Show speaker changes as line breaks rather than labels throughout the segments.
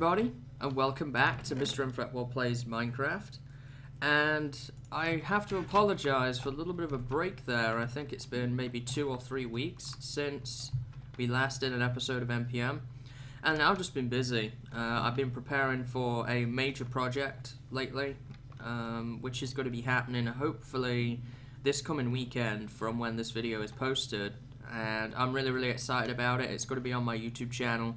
everybody, and welcome back to MrMFretwell Plays Minecraft. And I have to apologise for a little bit of a break there. I think it's been maybe 2 or 3 weeks since we last did an episode of MPM. And I've just been busy. I've been preparing for a major project lately, which is going to be happening hopefully this coming weekend from when this video is posted. And I'm really excited about it. It's going to be on my YouTube channel.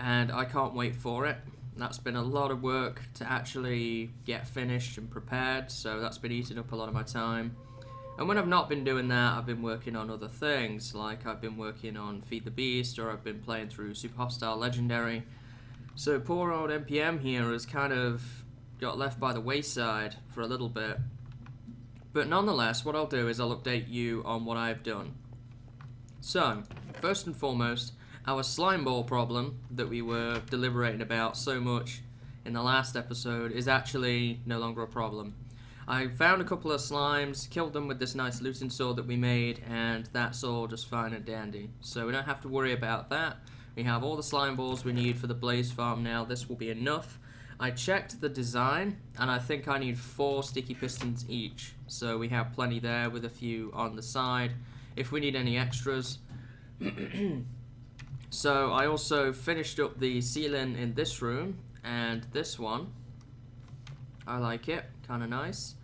And I can't wait for it. That's been a lot of work to actually get finished and prepared, so that's been eating up a lot of my time. And when I've not been doing that, I've been working on other things, like I've been working on Feed the Beast, or I've been playing through Super Hostile Legendary. So poor old MPM here has kind of got left by the wayside for a little bit. But nonetheless, what I'll do is I'll update you on what I've done. So, first and foremost, our slime ball problem that we were deliberating about so much in the last episode is actually no longer a problem. I found a couple of slimes, killed them with this nice looting sword that we made, and that's all just fine and dandy. So we don't have to worry about that. We have all the slime balls we need for the blaze farm now. This will be enough. I checked the design, and I think I need 4 sticky pistons each. So we have plenty there with a few on the side. If we need any extras... So I also finished up the ceiling in this room and this one. I like it, kind of nice.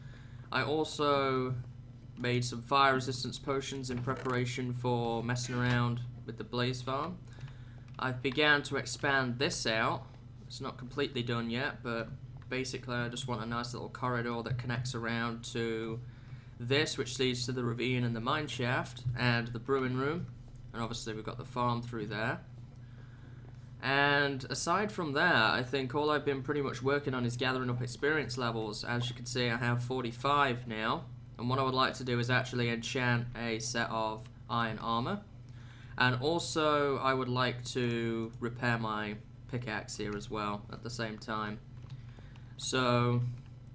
I also made some fire resistance potions in preparation for messing around with the blaze farm. I've began to expand this out. It's not completely done yet, but basically I just want a nice little corridor that connects around to this, which leads to the ravine and the mine shaft and the brewing room. And obviously we've got the farm through there. And aside from that, I think all I've been pretty much working on is gathering up experience levels. As you can see, I have 45 now. And what I would like to do is actually enchant a set of iron armor. And also, I would like to repair my pickaxe here as well at the same time. So,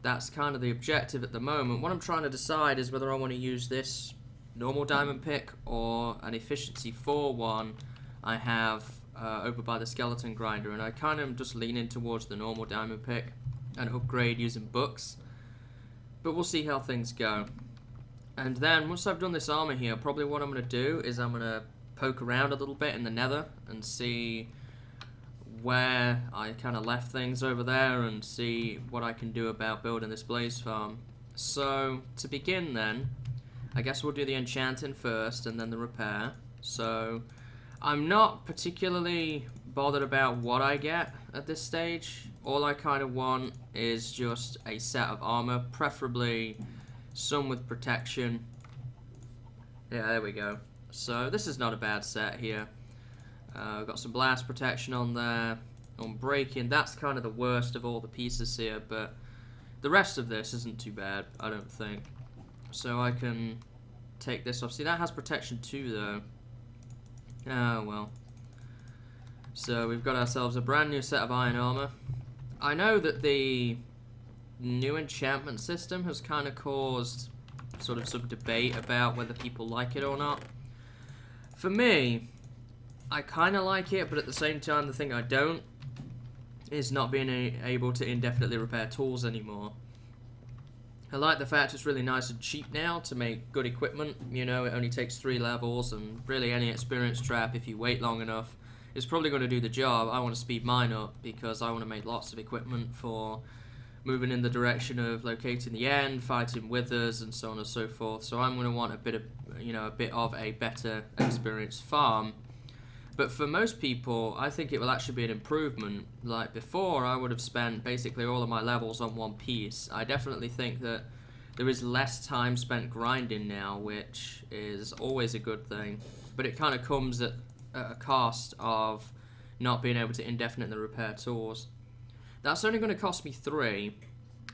that's kind of the objective at the moment. What I'm trying to decide is whether I want to use this normal diamond pick or an efficiency 4 one I have over by the skeleton grinder, and I kind of am just leaning towards the normal diamond pick and upgrade using books, but we'll see how things go. And then once I've done this armor here, probably what I'm going to do is I'm going to poke around a little bit in the nether and see where I kind of left things over there and see what I can do about building this blaze farm. So to begin then, I guess we'll do the enchanting first and then the repair. So I'm not particularly bothered about what I get at this stage. All I kind of want is just a set of armor, preferably some with protection. Yeah, there we go. So this is not a bad set here. We've got some blast protection on there. On breaking, that's kind of the worst of all the pieces here, but the rest of this isn't too bad, I don't think. So I can take this off. See, that has protection too, though. Oh, well. So we've got ourselves a brand new set of iron armor. I know that the new enchantment system has kind of caused sort of some debate about whether people like it or not. For me, I kind of like it, but at the same time, the thing I don't is not being able to indefinitely repair tools anymore. I like the fact it's really nice and cheap now to make good equipment. You know, it only takes 3 levels, and really any experience trap, if you wait long enough, is probably going to do the job. I want to speed mine up because I want to make lots of equipment for moving in the direction of locating the end, fighting withers, and so on and so forth. So I'm going to want a bit of, a bit of a better experience farm. But for most people, I think it will actually be an improvement. Like before, I would have spent basically all of my levels on one piece. I definitely think that there is less time spent grinding now, which is always a good thing. But it kind of comes at a cost of not being able to indefinitely repair tools. That's only going to cost me 3.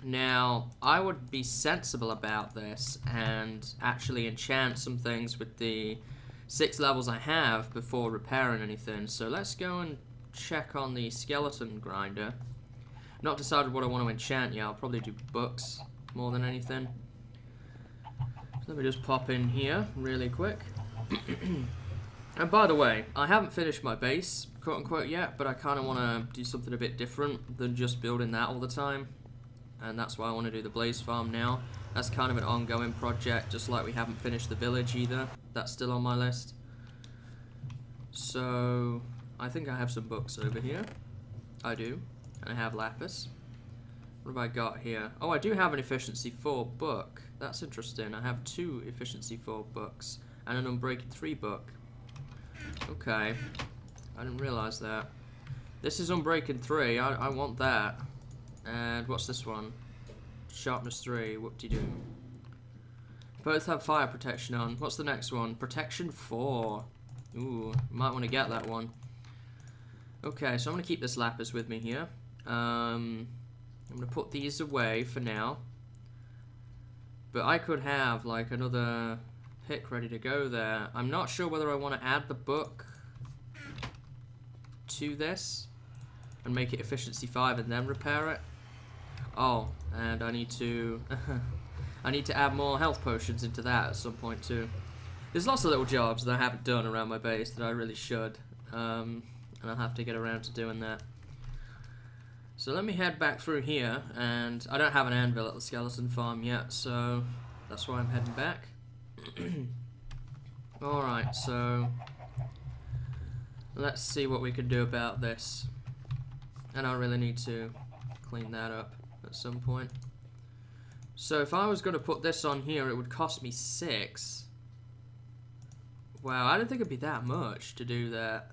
Now, I would be sensible about this and actually enchant some things with the 6 levels I have before repairing anything. So let's go and check on the skeleton grinder. Not decided what I want to enchant yet. I'll probably do books more than anything. So let me just pop in here really quick. And by the way, I haven't finished my base quote unquote yet, but I kind of want to do something a bit different than just building that all the time. And that's why I want to do the blaze farm now. That's kind of an ongoing project, just like we haven't finished the village either. That's still on my list. So I think I have some books over here. I do. And I have lapis. What have I got here? Oh, I do have an efficiency 4 book. That's interesting. I have 2 efficiency 4 books and an Unbreaking 3 book. Okay. I didn't realize that. This is Unbreaking 3. I want that. And what's this one? Sharpness 3. Whoop-de-doo. Both have fire protection on. What's the next one? Protection 4. Ooh, might want to get that one. Okay, so I'm going to keep this lapis with me here. I'm going to put these away for now. But I could have like another pick ready to go there. I'm not sure whether I want to add the book to this and make it efficiency 5 and then repair it. Oh, and I need to I need to add more health potions into that at some point too. There's lots of little jobs that I haven't done around my base that I really should, and I'll have to get around to doing that. So let me head back through here, and I don't have an anvil at the skeleton farm yet, so that's why I'm heading back. Alright, so let's see what we can do about this. And I really need to clean that up at some point. So if I was going to put this on here, it would cost me 6. Wow, I don't think it'd be that much to do that.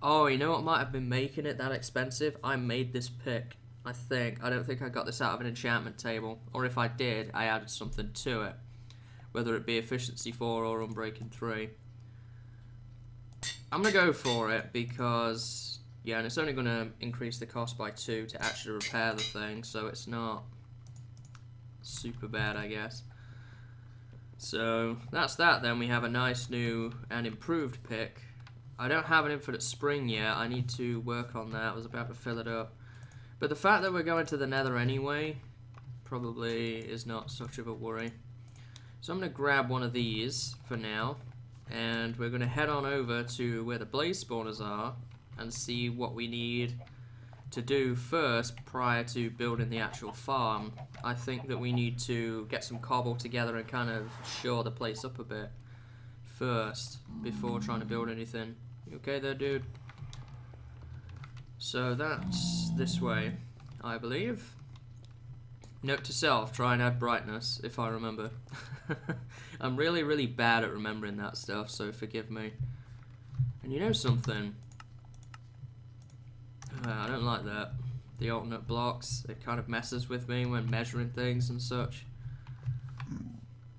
Oh, you know what might have been making it that expensive? I made this pick, I think. I don't think I got this out of an enchantment table. Or if I did, I added something to it. Whether it be efficiency 4 or Unbreaking 3. I'm going to go for it because, yeah, and it's only going to increase the cost by 2 to actually repair the thing. So it's not super bad, I guess. So that's that then. We have a nice new and improved pick. I don't have an infinite spring yet. I need to work on that. I was about to fill it up. But the fact that we're going to the nether anyway probably is not such of a worry. So I'm going to grab one of these for now. And we're going to head on over to where the blaze spawners are and see what we need to do first prior to building the actual farm. I think that we need to get some cobble together and kind of shore the place up a bit first before trying to build anything. You okay there, dude? So that's this way, I believe. Note to self, try and add brightness, if I remember. I'm really, really bad at remembering that stuff, so forgive me. And you know something? I don't like that. The alternate blocks, it kind of messes with me when measuring things and such.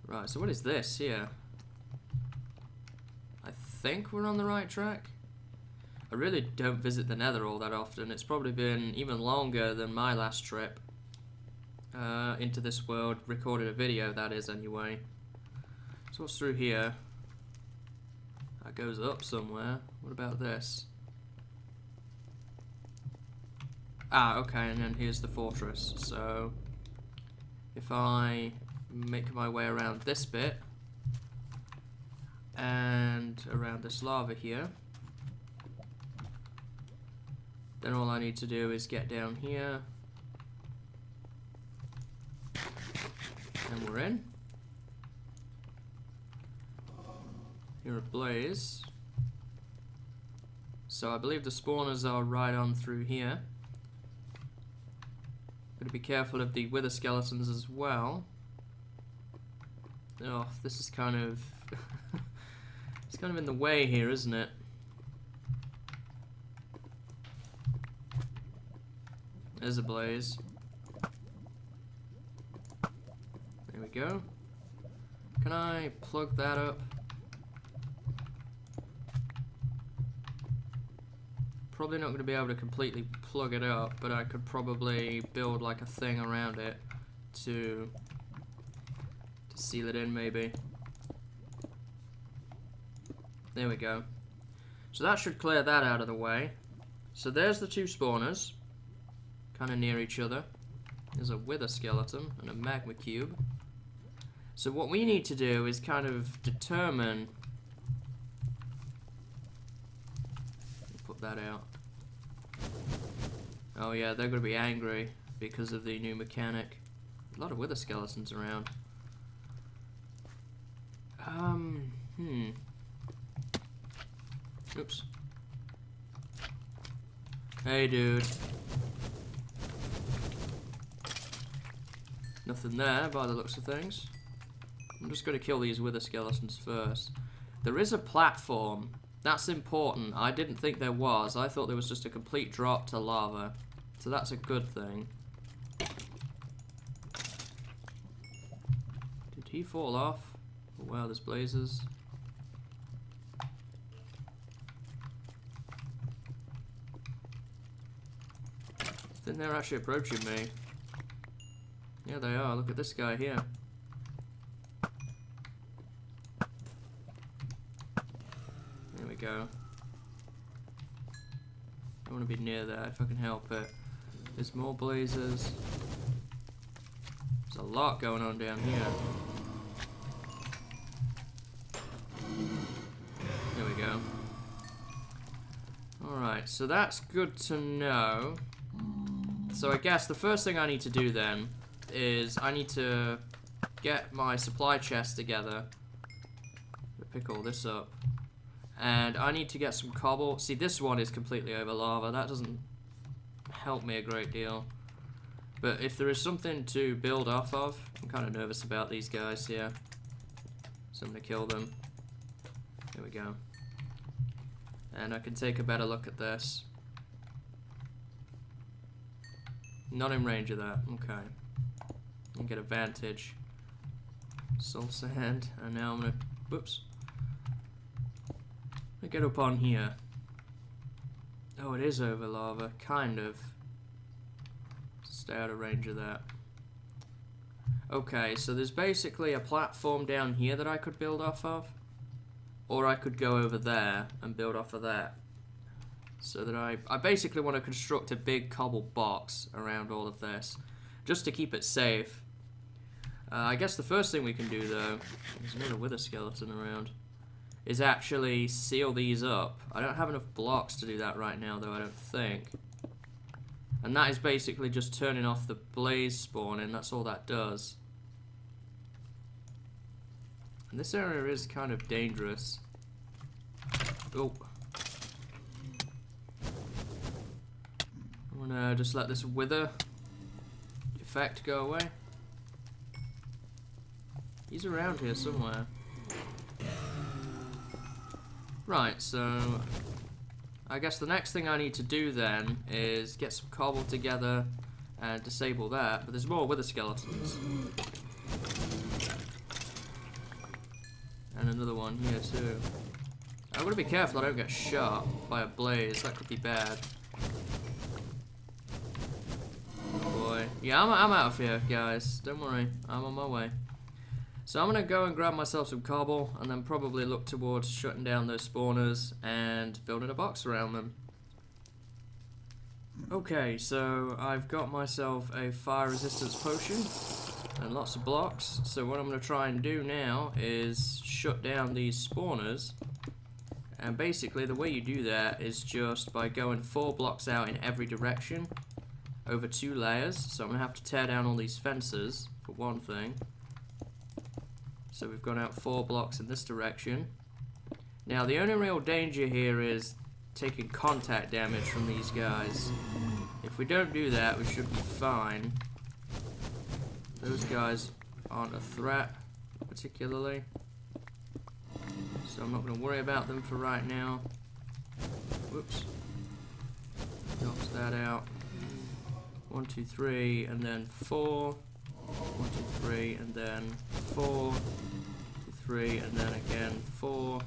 Right, so what is this here? I think we're on the right track. I really don't visit the nether all that often. It's probably been even longer than my last trip into this world. Recorded a video, that is, anyway. So what's through here? That goes up somewhere. What about this? Ah, okay, and then here's the fortress. So if I make my way around this bit and around this lava here, then all I need to do is get down here and we're in. Here at Blaze. So I believe the spawners are right on through here. Gotta be careful of the wither skeletons as well. Oh, this is kind of it's kind of in the way here, isn't it? There's a blaze. There we go. Can I plug that up? Probably not going to be able to completely plug it up, but I could probably build like a thing around it to seal it in, maybe. There we go. So that should clear that out of the way. So there's the two spawners, kind of near each other. There's a wither skeleton and a magma cube. So what we need to do is kind of determine... that out. Oh yeah, they're gonna be angry because of the new mechanic. A lot of wither skeletons around. Oops. Hey, dude. Nothing there by the looks of things. I'm just going to kill these wither skeletons first. There is a platform. That's important. I didn't think there was. I thought there was just a complete drop to lava. So that's a good thing. Did he fall off? Oh, wow, there's blazes. I think they're actually approaching me. Yeah, they are. Look at this guy here. There we go. I want to be near that if I can help it. There's more blazes. There's a lot going on down here. There we go. Alright, so that's good to know. So I guess the first thing I need to do then is I need to get my supply chest together. Pick all this up. And I need to get some cobble. See, this one is completely over lava. That doesn't help me a great deal. But if there is something to build off of, I'm kind of nervous about these guys here. So I'm going to kill them. There we go. And I can take a better look at this. Not in range of that. Okay. And get a vantage. Soul sand. And now I'm going to... Whoops. I get up on here. Oh, it is over lava. Kind of. Stay out of range of that. Okay, so there's basically a platform down here that I could build off of. Or I could go over there and build off of that. So that I basically want to construct a big cobble box around all of this. Just to keep it safe. I guess the first thing we can do though, there's another wither skeleton around, is actually seal these up. I don't have enough blocks to do that right now though, I don't think. And that is basically just turning off the blaze spawning, that's all that does. And this area is kind of dangerous. Oh. I'm gonna just let this wither effect go away. He's around here somewhere. Right, so I guess the next thing I need to do then is get some cobble together and disable that, but there's more wither skeletons. And another one here too. I've got to be careful I don't get shot by a blaze, that could be bad. Oh boy. Yeah, I'm out of here, guys. Don't worry, I'm on my way. So I'm going to go and grab myself some cobble and then probably look towards shutting down those spawners and building a box around them. Okay, so I've got myself a fire resistance potion and lots of blocks. So what I'm going to try and do now is shut down these spawners. And basically the way you do that is just by going 4 blocks out in every direction over 2 layers. So I'm going to have to tear down all these fences for one thing. So we've gone out 4 blocks in this direction. Now the only real danger here is taking contact damage from these guys. If we don't do that, we should be fine. Those guys aren't a threat, particularly. So I'm not going to worry about them for right now. Whoops. Knocks that out. 1, 2, 3, and then 4. 1, 2, 3, and then 4. 2, 3, and then again 4.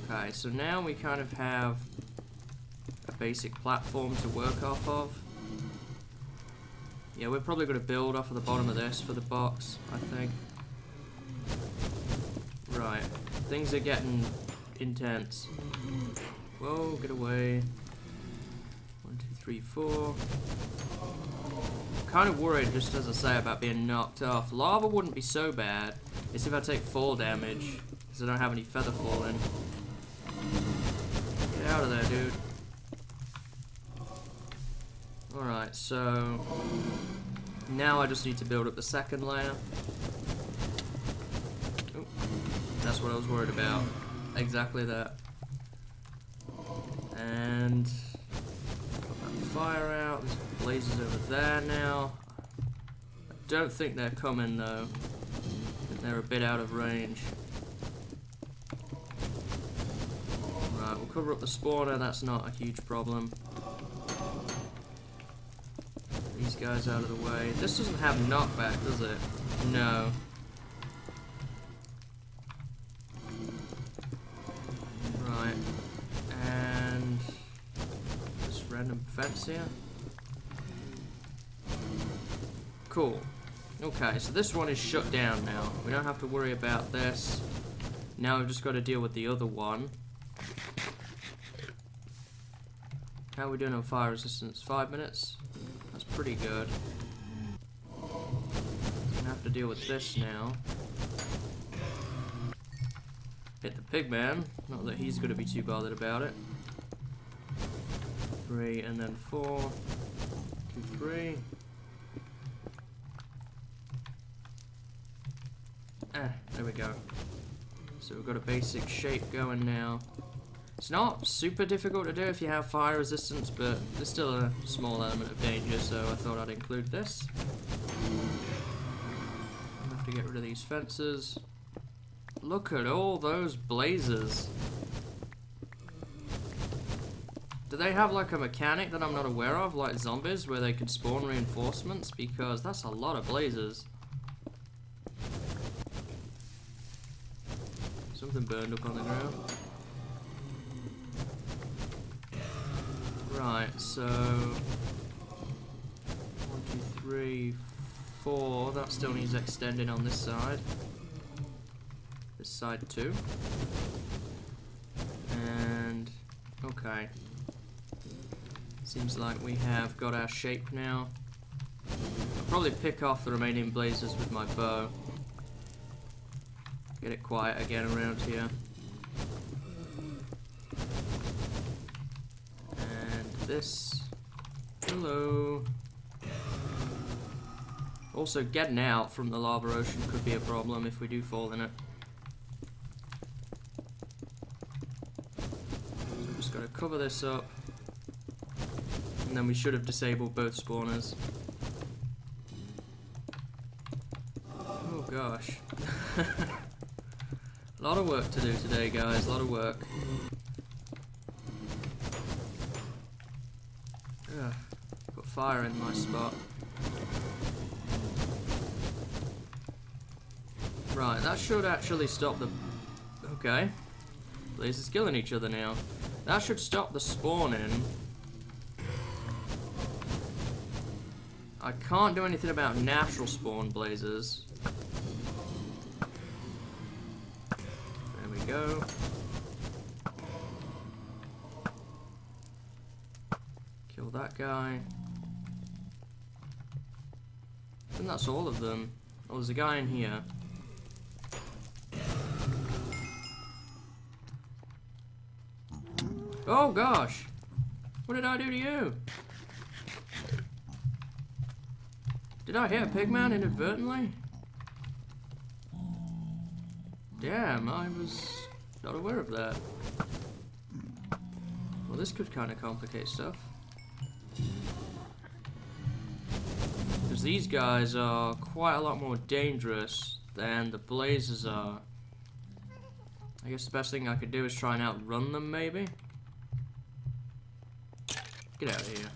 Okay, so now we kind of have a basic platform to work off of. Yeah, we're probably going to build off of the bottom of this for the box, I think. Right, things are getting intense. Whoa, get away. 1, 2, 3, 4. Kind of worried, just as I say, about being knocked off. Lava wouldn't be so bad. It's if I take fall damage, because I don't have any feather falling. out of there, dude. Alright, so now I just need to build up the second layer. Oh, that's what I was worried about. Exactly that. And put that fire out. There's blazes over there now. I don't think they're coming though. I think they're a bit out of range. Right, we'll cover up the spawner. That's not a huge problem. These guys out of the way. This doesn't have knockback, does it? No. Right. And this random fence here. Cool. Okay, so this one is shut down now. We don't have to worry about this. Now we've just got to deal with the other one. How are we doing on fire resistance? 5 minutes? That's pretty good. Gonna have to deal with this now. Hit the pigman. Not that he's gonna be too bothered about it. 3 and then 4. 2, 3. There we go. So we've got a basic shape going now. It's not super difficult to do if you have fire resistance, but there's still a small element of danger, so I thought I'd include this. I have to get rid of these fences. Look at all those blazes. Do they have like a mechanic that I'm not aware of, like zombies, where they could spawn reinforcements? Because that's a lot of blazes. Something burned up on the ground. Right, so 1, 2, 3, 4. That still needs extending on this side. This side too. And okay. Seems like we have got our shape now. I'll probably pick off the remaining blazes with my bow. Get it quiet again around here. This. Hello. Also, getting out from the lava ocean could be a problem if we do fall in it. So I'm just going to cover this up. And then we should have disabled both spawners. Oh gosh. A lot of work to do today, guys. A lot of work. Got fire in my spot. Right, that should actually stop the... Okay. Blazes killing each other now. That should stop the spawning. I can't do anything about natural spawn blazes. There we go. Kill that guy. I think that's all of them. Oh, there's a guy in here. Oh gosh! What did I do to you? Did I hit a pigman inadvertently? Damn, I was not aware of that. Well, this could kind of complicate stuff. Because these guys are quite a lot more dangerous than the blazes are. I guess the best thing I could do is try and outrun them, maybe? Get out of here.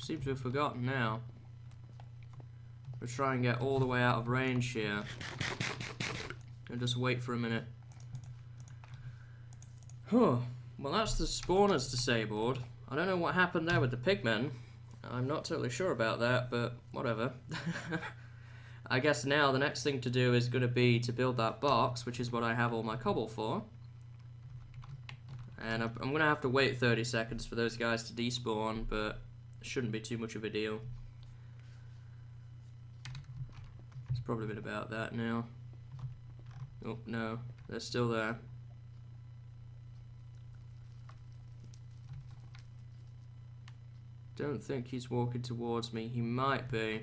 Seems to have forgotten now. We'll try and get all the way out of range here. And just wait for a minute. Huh. Well, that's the spawners disabled. I don't know what happened there with the pigmen. I'm not totally sure about that, but whatever. I guess now the next thing to do is going to be to build that box, which is what I have all my cobble for. And I'm going to have to wait 30 seconds for those guys to despawn, but it shouldn't be too much of a deal. It's probably been about that now. Oh, no. They're still there. Don't think he's walking towards me. He might be.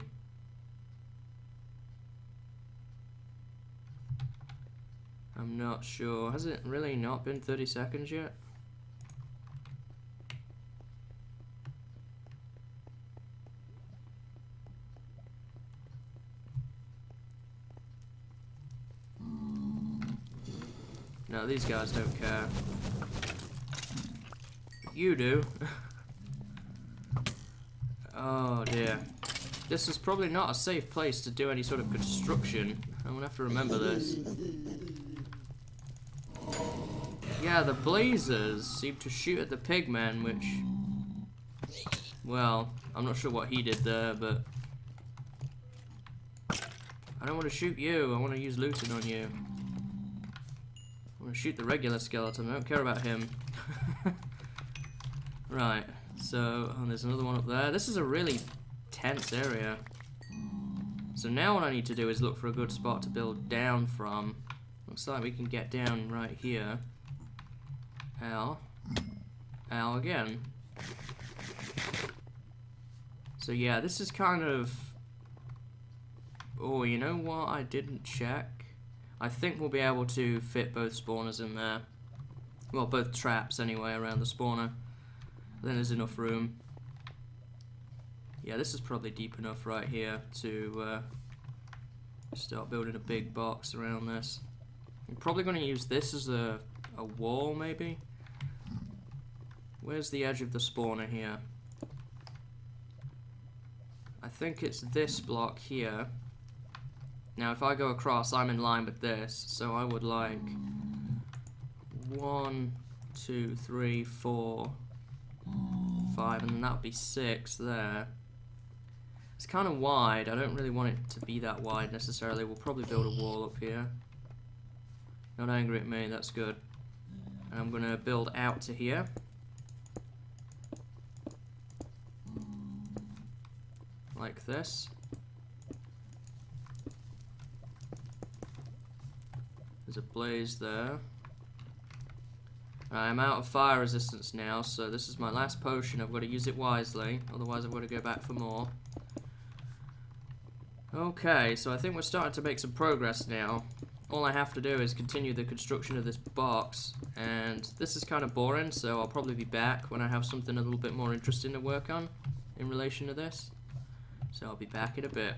I'm not sure. Has it really not been 30 seconds yet? No, these guys don't care. You do. Oh dear. This is probably not a safe place to do any sort of construction. I'm gonna have to remember this. Yeah, the blazers seem to shoot at the pigmen, which... Well, I'm not sure what he did there, but... I don't want to shoot you, I want to use looting on you. I want to shoot the regular skeleton, I don't care about him. Right, so there's another one up there. This is a really tense area. So now what I need to do is look for a good spot to build down from. Looks like we can get down right here. Ow. Ow again. So yeah, this is kind of... Oh, you know what I didn't check? I think we'll be able to fit both spawners in there. Well, both traps anyway around the spawner. Then there's enough room. Yeah, this is probably deep enough right here to start building a big box around this. I'm probably going to use this as a wall, maybe. Where's the edge of the spawner here? I think it's this block here. Now, if I go across, I'm in line with this, so I would like 1, 2, 3, 4, 5, and then that would be 6 there. It's kind of wide. I don't really want it to be that wide necessarily. We'll probably build a wall up here. Not angry at me, that's good. And I'm going to build out to here. Like this. There's a blaze there. I'm out of fire resistance now, so this is my last potion. I've got to use it wisely, otherwise I've got to go back for more. Okay, so I think we're starting to make some progress now. All I have to do is continue the construction of this box, and this is kind of boring, so I'll probably be back when I have something a little bit more interesting to work on in relation to this. So I'll be back in a bit.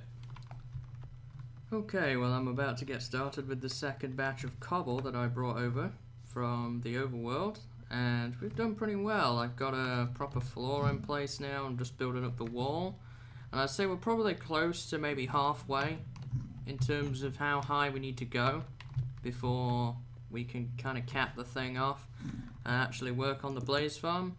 Okay, well I'm about to get started with the second batch of cobble that I brought over from the overworld, and we've done pretty well. I've got a proper floor in place now. I'm just building up the wall, and I'd say we're probably close to maybe halfway in terms of how high we need to go before we can kind of cap the thing off and actually work on the blaze farm.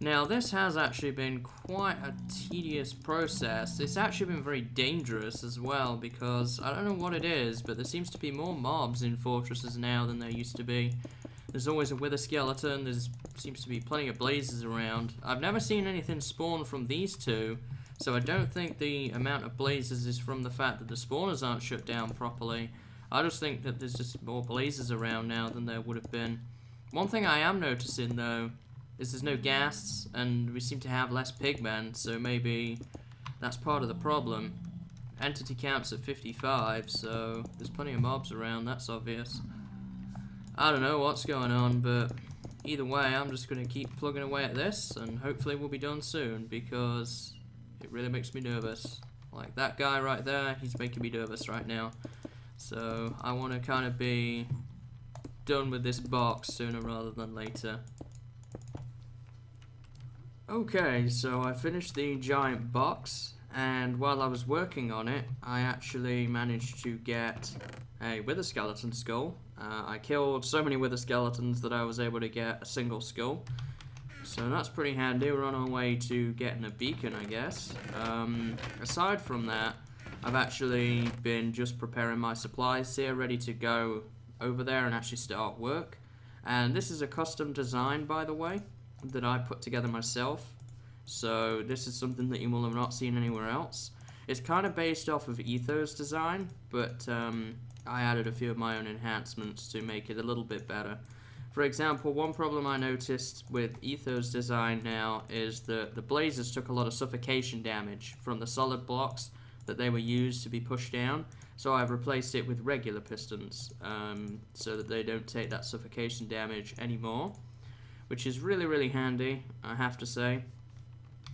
Now this has actually been quite a tedious process. It's actually been very dangerous as well, because I don't know what it is, but there seems to be more mobs in fortresses now than there used to be. There's always a wither skeleton, there seems to be plenty of blazes around. I've never seen anything spawn from these two, so I don't think the amount of blazes is from the fact that the spawners aren't shut down properly. I just think that there's just more blazes around now than there would have been. One thing I am noticing though is there's no ghasts, and we seem to have less pigmen, so maybe that's part of the problem. Entity count's at 55, so there's plenty of mobs around, that's obvious. I don't know what's going on, but either way, I'm just going to keep plugging away at this, and hopefully we'll be done soon, because it really makes me nervous. Like that guy right there, he's making me nervous right now. So I want to kind of be done with this box sooner rather than later. Okay, so I finished the giant box, and while I was working on it, I actually managed to get a wither skeleton skull. I killed so many wither skeletons that I was able to get a single skull. So that's pretty handy. We're on our way to getting a beacon, I guess. Aside from that, I've actually been just preparing my supplies here, ready to go over there and actually start work. And this is a custom design, by the way, that I put together myself, so this is something that you will have not seen anywhere else. It's kind of based off of Etho's design, but I added a few of my own enhancements to make it a little bit better. For example, one problem I noticed with Etho's design now is that the blazers took a lot of suffocation damage from the solid blocks that they were used to be pushed down, so I've replaced it with regular pistons so that they don't take that suffocation damage anymore, which is really, really handy, I have to say.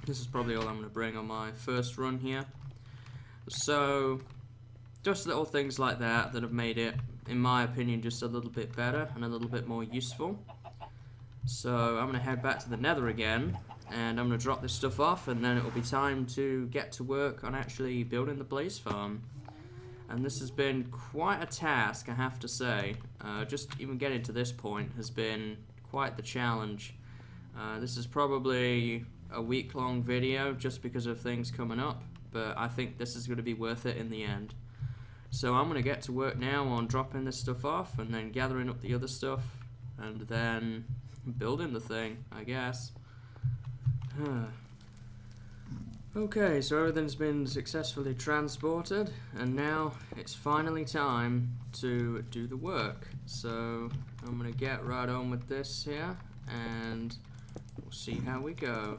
This is probably all I'm going to bring on my first run here. So, just little things like that that have made it, in my opinion, just a little bit better and a little bit more useful. So I'm going to head back to the nether again, and I'm going to drop this stuff off, and then it will be time to get to work on actually building the blaze farm. And this has been quite a task, I have to say. Just even getting to this point has been quite the challenge. This is probably a week-long video just because of things coming up, but I think this is going to be worth it in the end. So I'm going to get to work now on dropping this stuff off and then gathering up the other stuff and then building the thing, I guess. Okay, so everything's been successfully transported and now it's finally time to do the work. So I'm going to get right on with this here and we'll see how we go.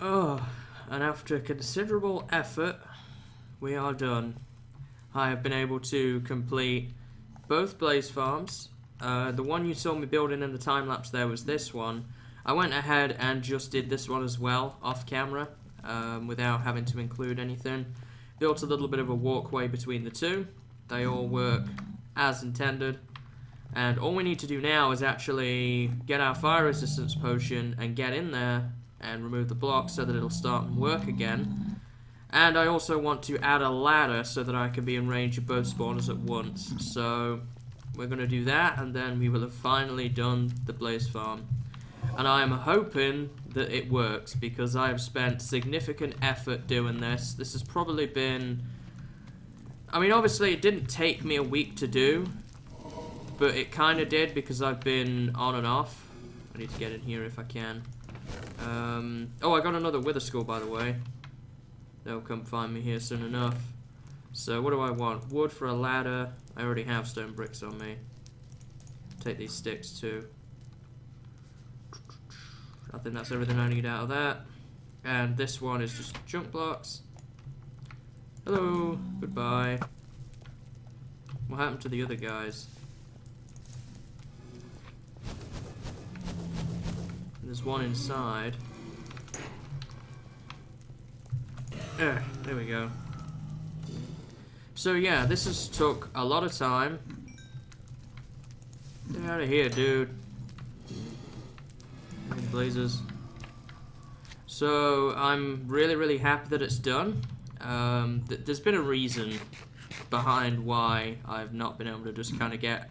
Oh, and after considerable effort, we are done. I have been able to complete both blaze farms. The one you saw me building in the time lapse there was this one. I went ahead and just did this one as well off camera, without having to include anything. Built a little bit of a walkway between the two. They all work as intended. And all we need to do now is actually get our fire resistance potion and get in there and remove the block so that it'll start and work again. And I also want to add a ladder so that I can be in range of both spawners at once. So we're going to do that, and then we will have finally done the blaze farm. And I am hoping that it works, because I have spent significant effort doing this. This has probably been... I mean, obviously it didn't take me a week to do, but it kind of did because I've been on and off. I need to get in here if I can. Oh, I got another wither skull, by the way. They'll come find me here soon enough. So what do I want? Wood for a ladder. I already have stone bricks on me. Take these sticks too. I think that's everything I need out of that. And this one is just junk blocks. Hello. Goodbye. What happened to the other guys? There's one inside. There we go. So yeah, this has took a lot of time. Get out of here, dude. Blazers. So I'm really happy that it's done. There's been a reason behind why I've not been able to just kind of get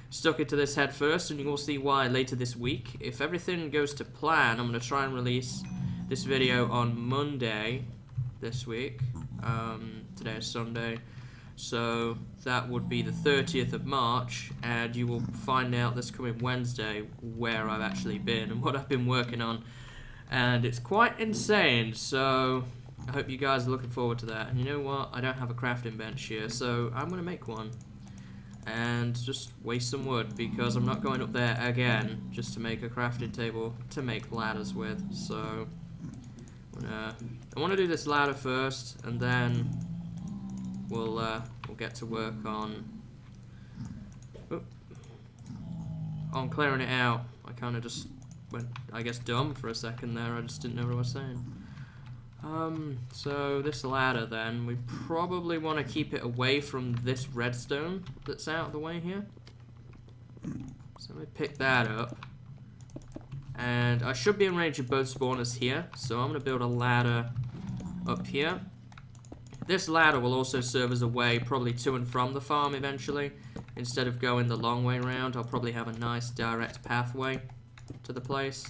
stuck into this head first, and you will see why later this week. If everything goes to plan, I'm going to try and release this video on Monday this week. Today is Sunday, so that would be the 30th of March, and you will find out this coming Wednesday where I've actually been and what I've been working on, and it's quite insane. So I hope you guys are looking forward to that. And you know what, I don't have a crafting bench here, so I'm going to make one and just waste some wood, because I'm not going up there again just to make a crafting table to make ladders with. So I want to do this ladder first, and then we'll get to work on clearing it out. I kind of just went, I guess, dumb for a second there. I just didn't know what I was saying. So this ladder then, we probably want to keep it away from this redstone that's out of the way here. So let me pick that up. And I should be in range of both spawners here, so I'm going to build a ladder up here. This ladder will also serve as a way probably to and from the farm eventually. Instead of going the long way around, I'll probably have a nice direct pathway to the place.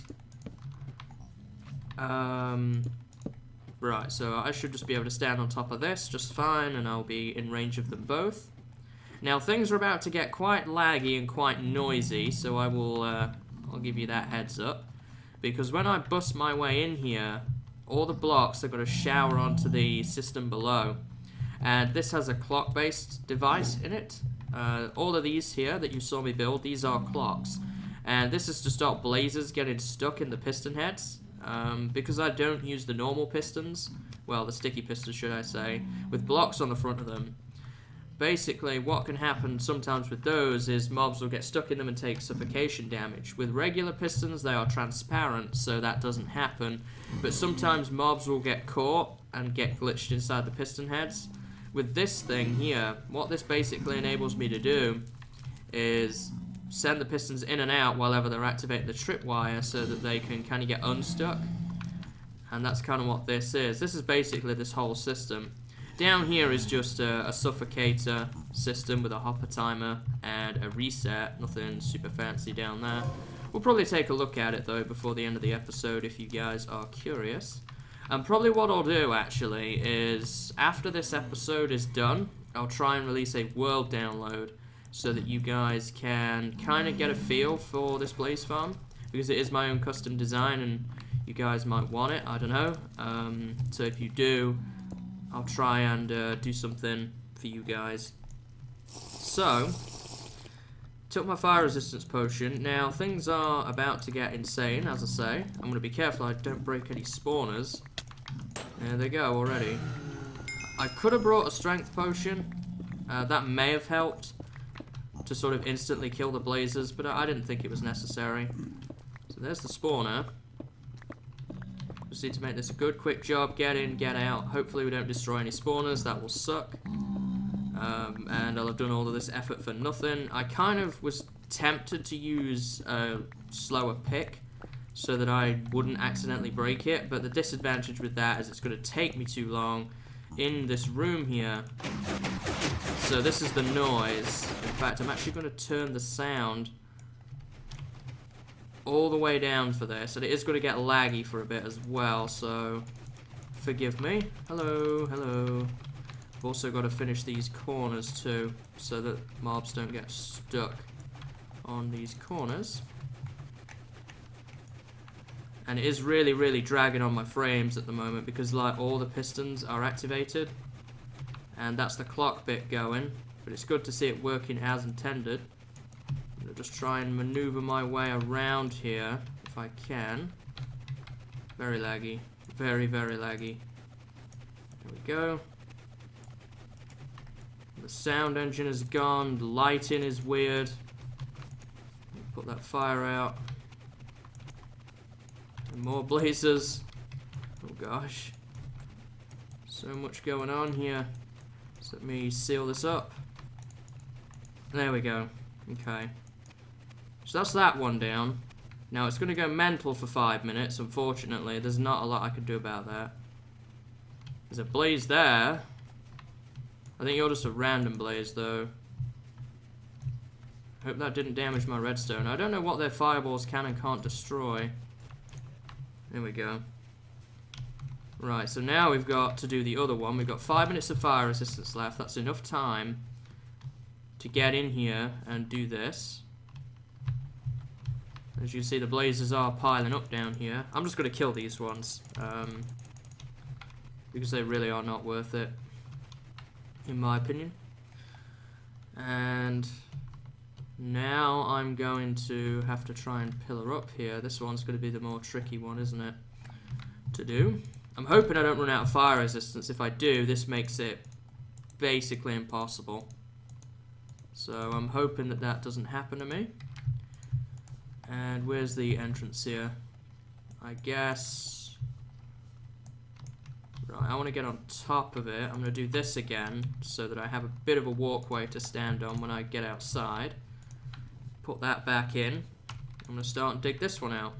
Right, so I should just be able to stand on top of this just fine, and I'll be in range of them both. Now things are about to get quite laggy and quite noisy, so I will I'll give you that heads up, because when I bust my way in here, all the blocks are going to shower onto the system below, and this has a clock-based device in it. All of these here that you saw me build, these are clocks, and this is to stop blazes getting stuck in the piston heads. Because I don't use the normal pistons, well, the sticky pistons should I say, with blocks on the front of them. Basically, what can happen sometimes with those is mobs will get stuck in them and take suffocation damage. With regular pistons, they are transparent, so that doesn't happen. But sometimes mobs will get caught and get glitched inside the piston heads. With this thing here, what this basically enables me to do is send the pistons in and out whenever they're activating the tripwire, so that they can kind of get unstuck. And that's kind of what this is. This is basically this whole system. Down here is just a suffocator system with a hopper timer and a reset. Nothing super fancy down there. We'll probably take a look at it though before the end of the episode if you guys are curious. And probably what I'll do actually is, after this episode is done, I'll try and release a world download so that you guys can kind of get a feel for this blaze farm, because it is my own custom design and you guys might want it, I don't know. So if you do, I'll try and do something for you guys. So, took my fire resistance potion. Now things are about to get insane, as I say. I'm going to be careful I don't break any spawners. There they go already. I could have brought a strength potion. That may have helped to sort of instantly kill the blazes, but I didn't think it was necessary. So there's the spawner. Just need to make this a good, quick job. Get in, get out. Hopefully we don't destroy any spawners. That will suck. And I'll have done all of this effort for nothing. I kind of was tempted to use a slower pick so that I wouldn't accidentally break it, but the disadvantage with that is it's going to take me too long in this room here. So this is the noise. In fact, I'm actually going to turn the sound all the way down for this, and it is going to get laggy for a bit as well, so forgive me. Hello, hello. I've also got to finish these corners too, so that mobs don't get stuck on these corners. And it is really, really dragging on my frames at the moment because like all the pistons are activated, and that's the clock bit going, but it's good to see it working as intended. I'm going to just try and maneuver my way around here if I can. Very laggy. Very, very laggy. There we go. The sound engine is gone. The lighting is weird. Put that fire out. And more blazes. Oh gosh. So much going on here. So let me seal this up. There we go. Okay. So that's that one down. Now it's going to go mental for 5 minutes, unfortunately. There's not a lot I could do about that. There's a blaze there. I think you're just a random blaze, though. Hope that didn't damage my redstone. I don't know what their fireballs can and can't destroy. There we go. Right, so now we've got to do the other one. We've got 5 minutes of fire resistance left. That's enough time to get in here and do this. As you can see, the blazes are piling up down here. I'm just going to kill these ones. Because they really are not worth it, in my opinion. And now I'm going to have to try and pillar up here. This one's going to be the more tricky one, isn't it, to do. I'm hoping I don't run out of fire resistance. If I do, this makes it basically impossible. So I'm hoping that that doesn't happen to me. And where's the entrance here? I guess... Right, I want to get on top of it. I'm going to do this again so that I have a bit of a walkway to stand on when I get outside. Put that back in. I'm going to start and dig this one out.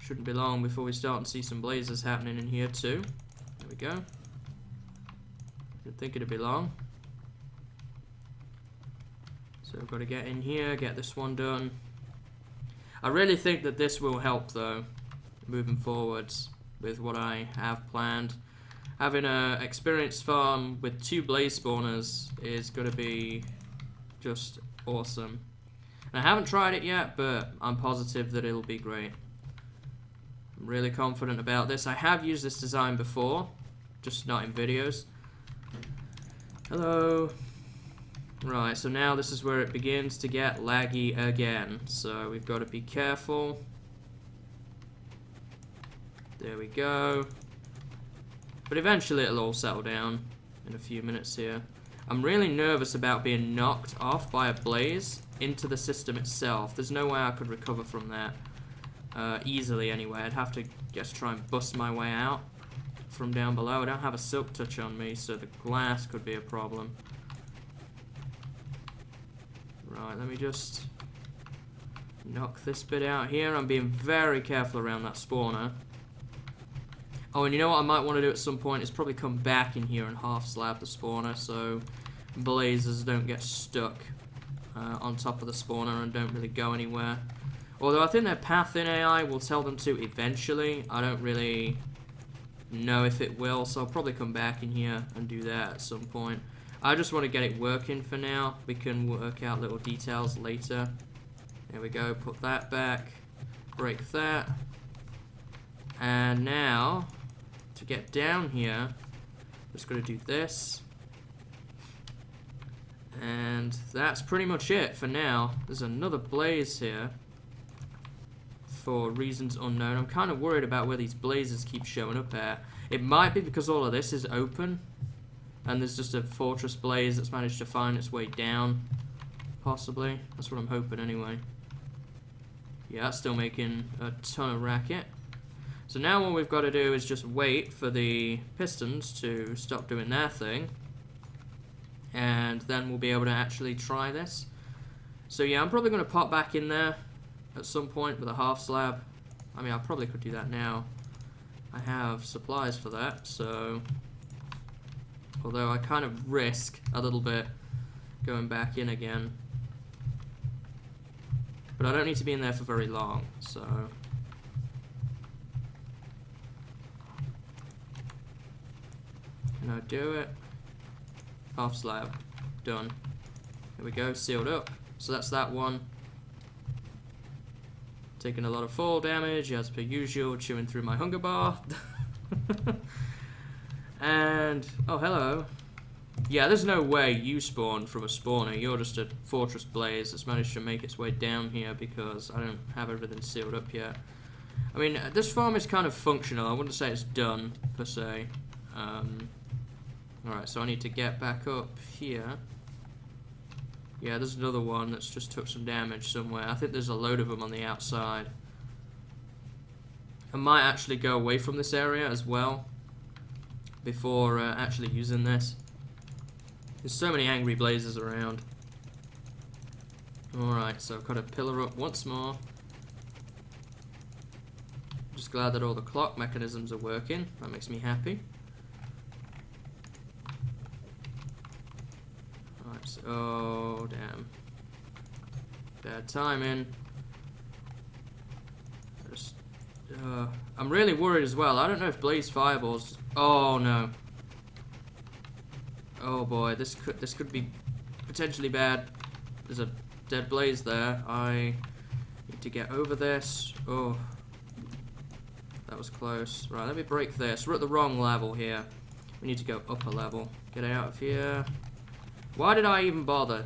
Shouldn't be long before we start and see some blazes happening in here too. There we go. Didn't think it'd be long. So I've got to get in here, get this one done. I really think that this will help though, moving forwards with what I have planned. Having an experienced farm with 2 blaze spawners is going to be just awesome. And I haven't tried it yet, but I'm positive that it'll be great. I'm really confident about this. I have used this design before, just not in videos. Hello. Right, so now this is where it begins to get laggy again. So we've got to be careful. There we go. But eventually it'll all settle down in a few minutes here. I'm really nervous about being knocked off by a blaze into the system itself. There's no way I could recover from that easily anyway. I'd have to just try and bust my way out from down below. I don't have a silk touch on me, so the glass could be a problem. Right, let me just knock this bit out here. I'm being very careful around that spawner. Oh, and you know what I might want to do at some point is probably come back in here and half slab the spawner so blazes don't get stuck on top of the spawner and don't really go anywhere. Although I think their path in AI will tell them to eventually. I don't really know if it will, so I'll probably come back in here and do that at some point. I just want to get it working for now. We can work out little details later. There we go, put that back, break that. And now, to get down here, I'm just going to do this. And that's pretty much it for now. There's another blaze here. for reasons unknown. I'm kind of worried about where these blazes keep showing up at. It might be because all of this is open, and there's just a fortress blaze that's managed to find its way down. Possibly. That's what I'm hoping anyway. Yeah, that's still making a ton of racket. So now what we've got to do is just wait for the pistons to stop doing their thing. And then we'll be able to actually try this. So yeah, I'm probably going to pop back in there at some point with a half slab. I mean, I probably could do that now. I have supplies for that, so... Although I kind of risk a little bit going back in again. But I don't need to be in there for very long, so... Can I do it? Half slab. Done. There we go, sealed up. So that's that one. Taking a lot of fall damage, as per usual, chewing through my hunger bar. And, oh hello. Yeah, there's no way you spawned from a spawner. You're just a fortress blaze that's managed to make its way down here because I don't have everything sealed up yet. I mean, this farm is kind of functional. I wouldn't say it's done, per se. Alright, so I need to get back up here. Yeah, there's another one that's just took some damage somewhere. I think there's a load of them on the outside. I might actually go away from this area as well before actually using this. There's so many angry blazes around. Alright, so I've got a pillar up once more. Just glad that all the clock mechanisms are working. That makes me happy. Alright, so, oh damn. Bad timing. Just, I'm really worried as well. I don't know if blaze fireballs. Oh no. Oh boy, this could be potentially bad. There's a dead blaze there. I need to get over this. Oh, that was close. Right, let me break this. We're at the wrong level here. We need to go up a level. Get out of here. Why did I even bother?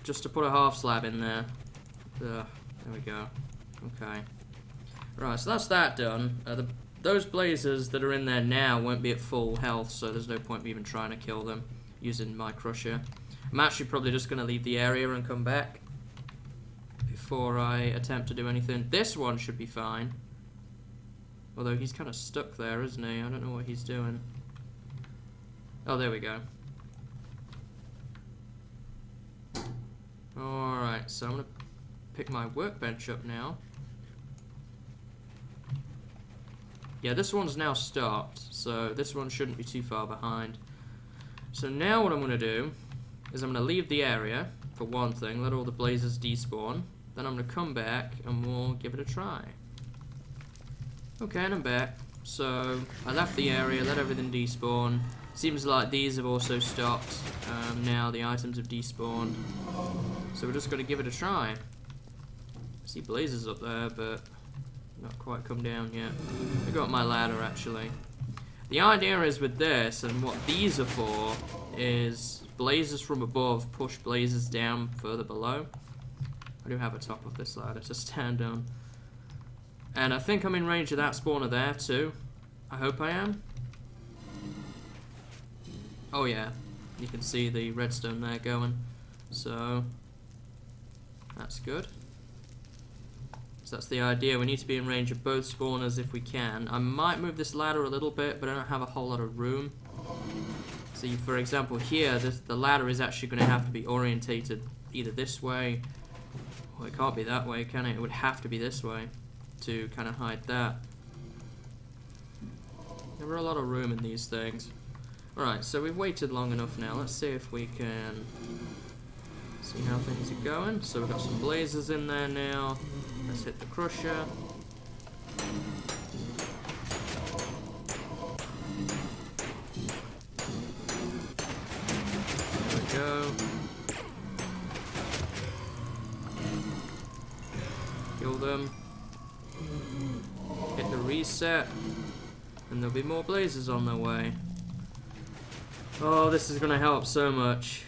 Just to put a half slab in there. There we go. Okay. Right, so that's that done. Those blazers that are in there now won't be at full health, so there's no point me even trying to kill them using my crusher. I'm actually probably just going to leave the area and come back before I attempt to do anything. This one should be fine. Although he's kind of stuck there, isn't he? I don't know what he's doing. Oh, there we go. Alright, so I'm going to pick my workbench up now. Yeah, this one's now stopped, so this one shouldn't be too far behind. So now what I'm going to do is I'm going to leave the area, for one thing, let all the blazes despawn. Then I'm going to come back and we'll give it a try. Okay, and I'm back. So I left the area, let everything despawn. Seems like these have also stopped. Now the items have despawned. So we're just going to give it a try. I see blazes up there, but not quite come down yet. I got my ladder actually. The idea is with this, and what these are for, is blazes from above push blazes down further below. I do have a top of this ladder to stand on. And I think I'm in range of that spawner there too. I hope I am. Oh yeah, you can see the redstone there going. So that's good. So that's the idea. We need to be in range of both spawners if we can. I might move this ladder a little bit, but I don't have a whole lot of room. So for example here, the ladder is actually going to have to be orientated either this way, or it can't be that way, can it? It would have to be this way to kind of hide that. There are a lot of room in these things. Alright, so we've waited long enough now. Let's see if we can see how things are going. So we've got some blazers in there now. Let's hit the crusher. There we go. Kill them. Hit the reset. And there'll be more blazers on their way. Oh, this is going to help so much.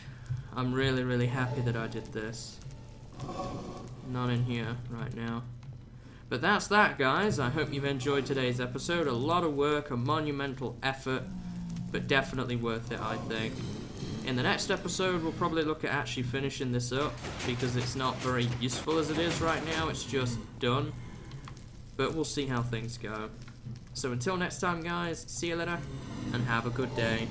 I'm really, really happy that I did this. Not in here right now. But that's that, guys. I hope you've enjoyed today's episode. A lot of work, a monumental effort, but definitely worth it, I think. In the next episode, we'll probably look at actually finishing this up, because it's not very useful as it is right now. It's just done. But we'll see how things go. So until next time, guys, see you later, and have a good day.